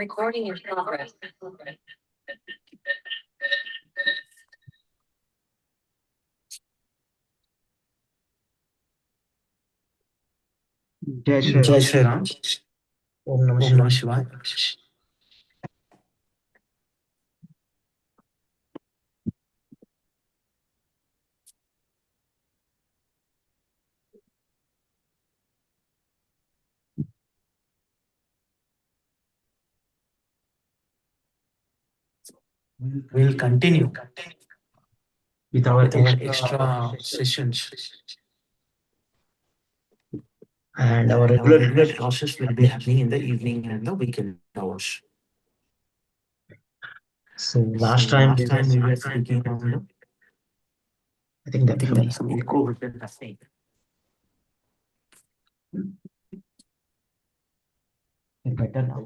Recording in progress. Jai Shri Ram. Om Namah Om Namah Shivaya. Shivaya. We'll continue With our with our extra extra sessions, and our and our regular regular classes will be happening in the evening and the weekend hours. So So last time last time we were speaking on the, I think I that think there is some echo within the thing. better now.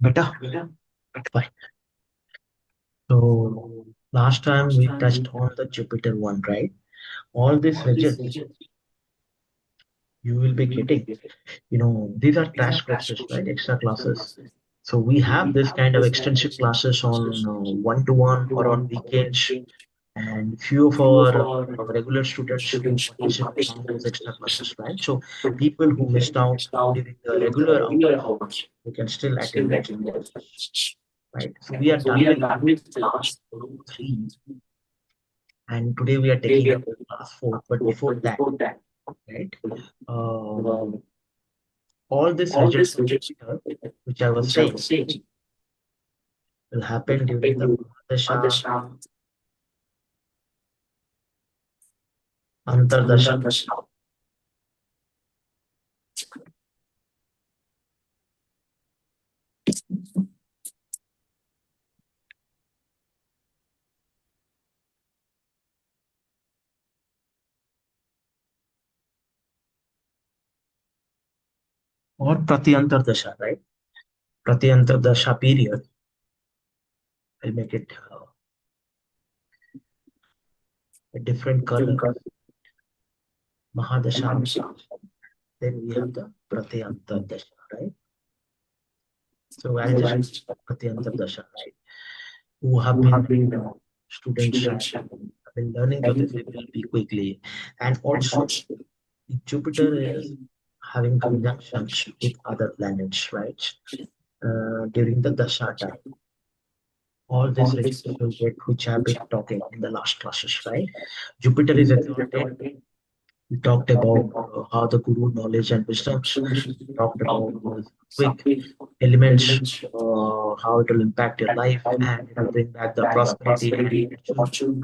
Better. Fine. So last time we touched on the Jupiter one, right? All these results you will be getting. These are crash courses, right? Extra classes. So we have this kind of extensive classes on one-to-one or on weekends, and few of our regular students who participate in those extra classes, right? So people who missed out during the regular hours, they can still attend the extra classes, right? So we are done with class 3, and today we are taking up class 4. But before that, right? All this results of Jupiter, which I was saying, will happen during the Mahadasha, Antardasha, or Pratyantardasha, right? Pratyantardasha period. I'll make it a different color. Mahadasha. Then we have the Pratyantardasha, right? So I'll just Pratyantardasha, right? Who have been students and have been learning to this ability quickly. And also, Jupiter is having conjunctions with other planets, right? During the Dasha time. All these results will get, which I've been talking in the last classes, right? Jupiter is exalted. We talked about how the Guru knowledge and wisdoms. We talked about the quick elements, how it will impact your life, and it will bring back the prosperity and fortune.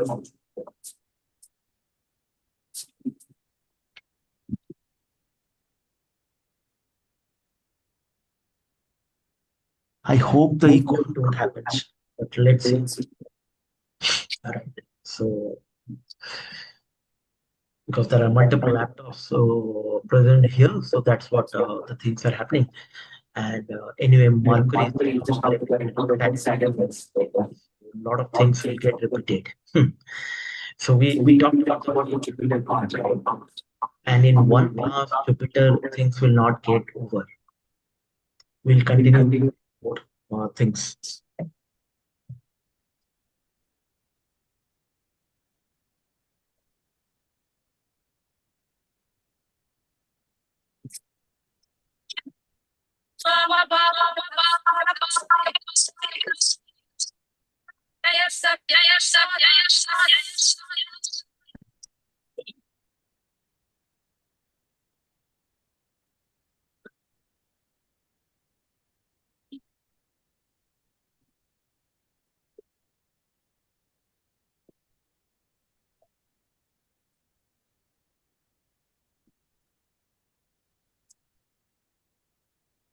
I hope the echo don't happen, but let's see. All right. So because there are multiple laptops present here, so that's what the things are happening. And anyway, Mercury is the last planet in our Saturn. A lot of things will get repeated. So we talked about the Jupiter part, right? And in one class, Jupiter things will not get over. We'll continue with more things.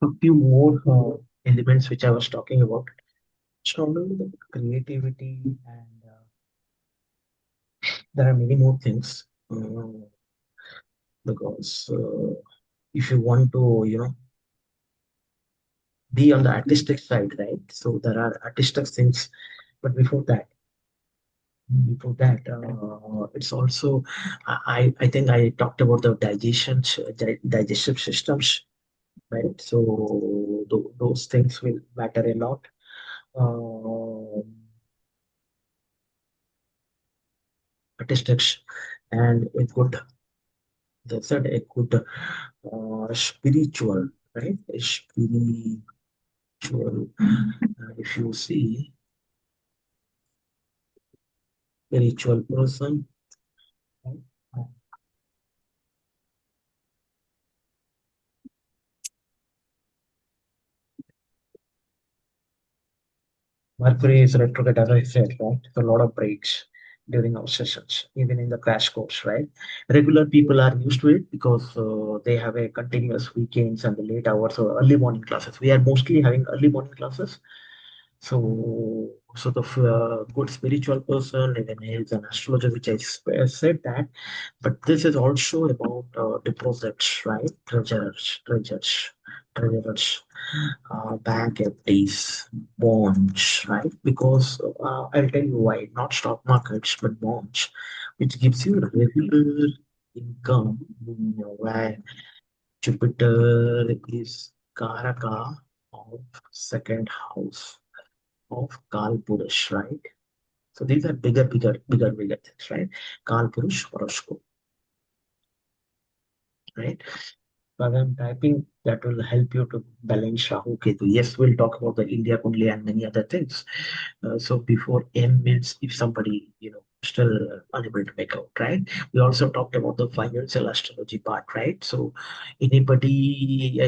A few more elements which I was talking about. It's not only the creativity, and there are many more things. Because if you want to, be on the artistic side, right? So there are artistic things, but before that, it's also I think I talked about the digestive systems, right? So those things will matter a lot. Statistics and a good, that's it, a good spiritual, right? A spiritual. If you see spiritual person, right? Mercury is retrograde, as I said, right? So a lot of breaks during our sessions, even in the crash course, right? Regular people are used to it because they have a continuous weekends and the late hours or early morning classes. We are mostly having early morning classes. So, sort of good spiritual person, even he is an astrologer, which said that. But this is also about deposits, right? Treasures, bank FDs, bonds, right? Because I'll tell you why, not stock markets, but bonds, which gives you regular income, where Jupiter is Karaka of second house of Kalpurush, right? So these are bigger things, right? Kalpurush horoscope, right? But I'm typing that will help you to balance Rahu Ketu. Yes, we'll talk about the India Kundli and many other things. So before M means if somebody, still unable to make out, right? We also talked about the financial astrology part, right? So anybody,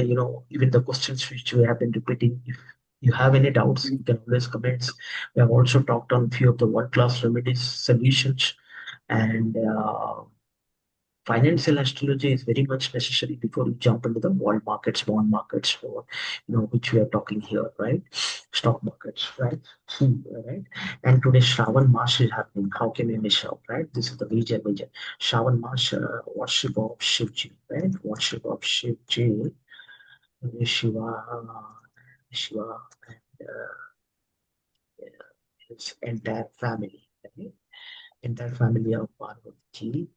even the questions which we have been repeating, if you have any doubts, you can always comments. We have also talked on few of the one class remedies solutions, and financial astrology is very much necessary before you jump into the world markets, bond markets, or which we are talking here, right? Stock markets, right? Right. And today Shravan Mass is happening. How can we miss out, right? This is the major. Shravan Mass, worship of Shivji, right? Worship of Shivji, Shiva, Shiva, and his entire family, right? Entire family of Parvati,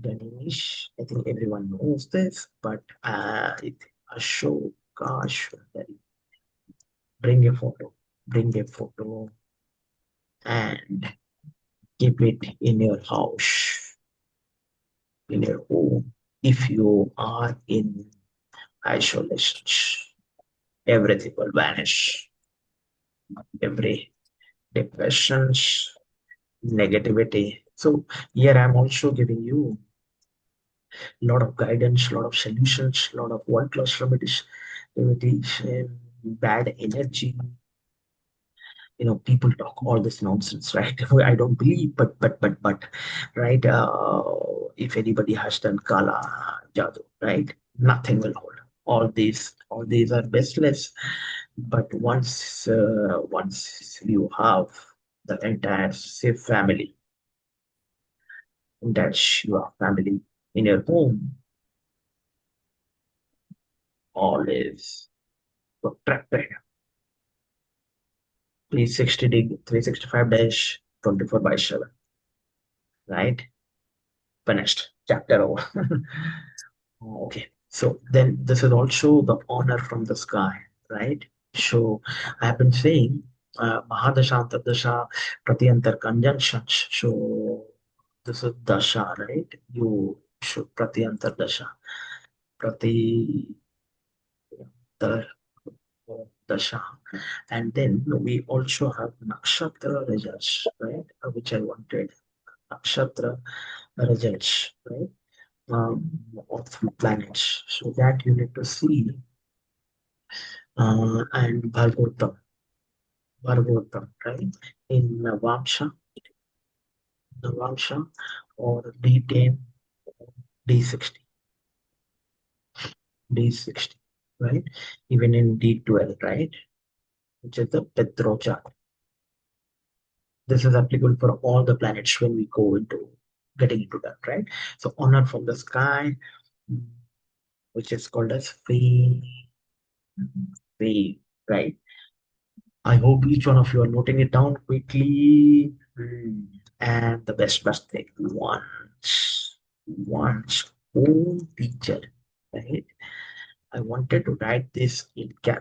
Ganesh. I think everyone knows this, but Ashoka, Ashwari. Bring a photo and keep it in your house, in your home. If you are in isolation, everything will vanish. Every depressions, negativity. So here I'm also giving you a lot of guidance, a lot of solutions, a lot of world-class remedies, bad energy. People talk all this nonsense, right? I don't believe, but, right? If anybody has done kala jadoo, right? Nothing will hold. All these are baseless. But once you have the entire safe family, that's your family in your home, all is protected. 360 365 days, 24 by 7, right? Finished. Chapter over. Okay. So then this is also the honor from the sky, right? So I have been saying Mahadasha, Antardasha, Pratyantar conjunctions. So this is Dasha, right? You should Pratyantar Dasha. Prati Dasha. And then we also have Nakshatra results, right? Which I wanted. Nakshatra results, right? Of planets. So that you need to see. And Bhagavatam, right? In Navamsha or D10, D60, D60, right? Even in D12, right? Which is the Petro chart. This is applicable for all the planets when we go into getting into that, right? So honor from the sky, which is called as fame, right? I hope each one of you are noting it down quickly. And the best thing, one's own teacher, right? I wanted to write this in caps.